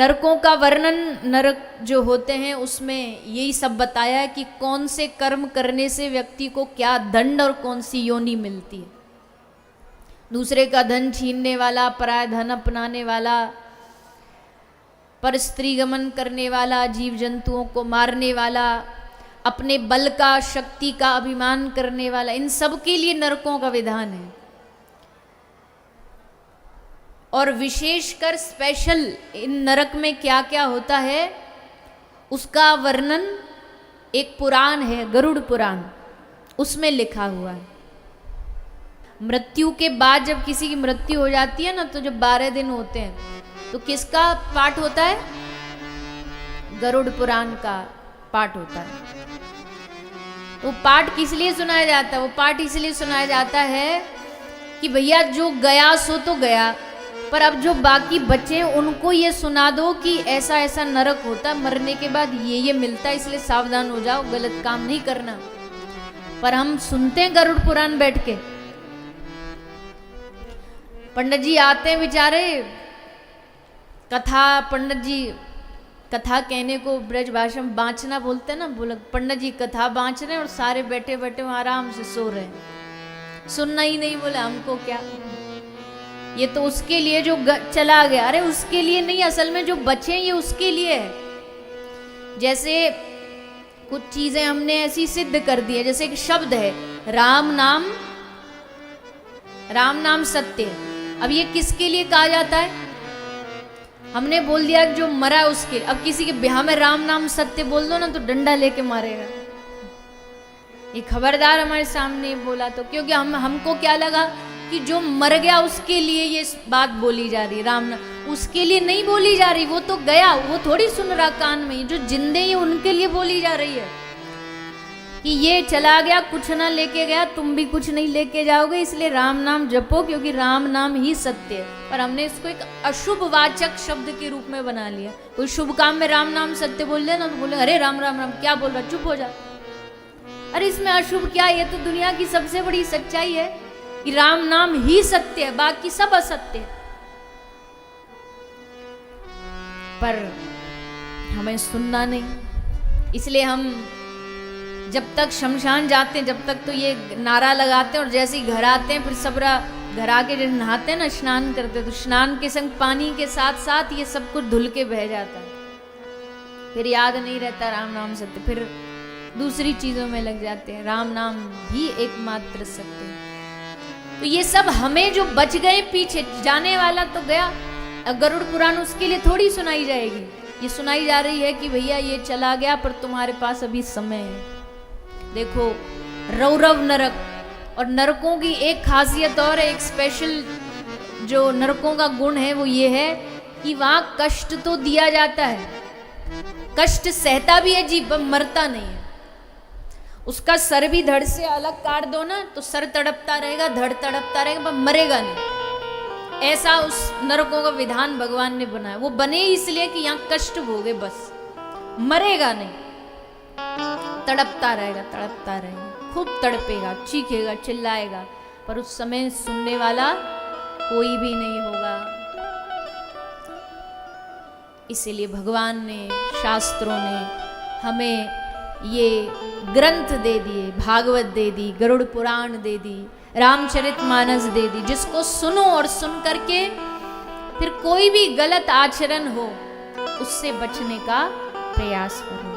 नरकों का वर्णन, नरक जो होते हैं उसमें यही सब बताया है कि कौन से कर्म करने से व्यक्ति को क्या दंड और कौन सी योनि मिलती है। दूसरे का धन छीनने वाला, पराया धन अपनाने वाला, पर स्त्री गमन करने वाला, जीव जंतुओं को मारने वाला, अपने बल का, शक्ति का अभिमान करने वाला, इन सब के लिए नरकों का विधान है। और विशेषकर स्पेशल इन नरक में क्या क्या होता है उसका वर्णन एक पुराण है, गरुड़ पुराण, उसमें लिखा हुआ है। मृत्यु के बाद जब किसी की मृत्यु हो जाती है ना, तो जब 12 दिन होते हैं तो किसका पाठ होता है? गरुड़ पुराण का पाठ होता है। तो पाठ किस लिए सुनाया जाता है? वो पाठ इसलिए सुनाया जाता है कि भैया जो गया सो तो गया, पर अब जो बाकी बचे उनको ये सुना दो कि ऐसा ऐसा नरक होता है, मरने के बाद ये मिलता है, इसलिए सावधान हो जाओ, गलत काम नहीं करना। पर हम सुनते हैं गरुड़ पुराण बैठ के। पंडित जी आते हैं बेचारे, कथा, पंडित जी कथा कहने को ब्रज भाषा में बाँचना बोलते हैं ना, बोला पंडित जी कथा बाँच रहे हैं और सारे बैठे बैठे वहाँ आराम से सो रहे हैं, सुनना ही नहीं। बोला हमको क्या, ये तो उसके लिए जो चला गया। अरे उसके लिए नहीं, असल में जो बचे ये उसके लिए है। जैसे कुछ चीजें हमने ऐसी सिद्ध कर दी है, जैसे एक शब्द है राम नाम, राम नाम सत्य। अब ये किसके लिए कहा जाता है? हमने बोल दिया कि जो मरा है उसके। अब किसी के ब्याह में राम नाम सत्य बोल दो ना तो डंडा लेके मारेगा। ये खबरदार हमारे सामने बोला तो, क्योंकि हमको क्या लगा कि जो मर गया उसके लिए ये बात बोली जा रही, राम नाम उसके लिए नहीं बोली जा रही, वो तो गया, वो थोड़ी सुन रहा कान में। जो जिंदे हैं उनके लिए बोली जा रही है कि ये चला गया, कुछ ना लेके गया, तुम भी कुछ नहीं लेके जाओगे, इसलिए राम नाम जपो, क्योंकि राम नाम ही सत्य है। पर हमने इसको एक अशुभ वाचक शब्द के रूप में बना लिया। कोई शुभ काम में राम नाम सत्य बोल दे ना तो बोले अरे राम राम राम क्या बोल रहा, चुप हो जा। अरे इसमें अशुभ क्या, ये तो दुनिया की सबसे बड़ी सच्चाई है कि राम नाम ही सत्य है, बाकी सब असत्य है। पर हमें सुनना नहीं, इसलिए हम जब तक शमशान जाते हैं जब तक तो ये नारा लगाते हैं, और जैसे ही घर आते हैं फिर सबरा घर आके जब नहाते हैं ना, स्नान करते हैं, तो स्नान के संग पानी के साथ साथ ये सब कुछ धुल के बह जाता है। फिर याद नहीं रहता राम नाम सत्य, फिर दूसरी चीजों में लग जाते हैं। राम नाम ही एकमात्र सत्य है। तो ये सब हमें जो बच गए पीछे, जाने वाला तो गया, गरुड़ पुराण उसके लिए थोड़ी सुनाई जाएगी। ये सुनाई जा रही है कि भैया ये चला गया पर तुम्हारे पास अभी समय है। देखो रौरव नरक, और नरकों की एक खासियत और है, एक स्पेशल जो नरकों का गुण है वो ये है कि वहां कष्ट तो दिया जाता है, कष्ट सहता भी है जीव, मरता नहीं है। उसका सर भी धड़ से अलग काट दो ना तो सर तड़पता रहेगा, धड़ तड़पता रहेगा, पर मरेगा नहीं। ऐसा उस नरकों का विधान भगवान ने बनाया। वो बने इसलिए कि यहाँ कष्ट भोगे, बस मरेगा नहीं, तड़पता रहेगा, तड़पता रहेगा, खूब तड़पेगा, चीखेगा, चिल्लाएगा, पर उस समय सुनने वाला कोई भी नहीं होगा। इसीलिए भगवान ने, शास्त्रों ने हमें ये ग्रंथ दे दिए, भागवत दे दी, गरुड़ पुराण दे दी, रामचरितमानस दे दी, जिसको सुनो और सुन करके फिर कोई भी गलत आचरण हो उससे बचने का प्रयास करो।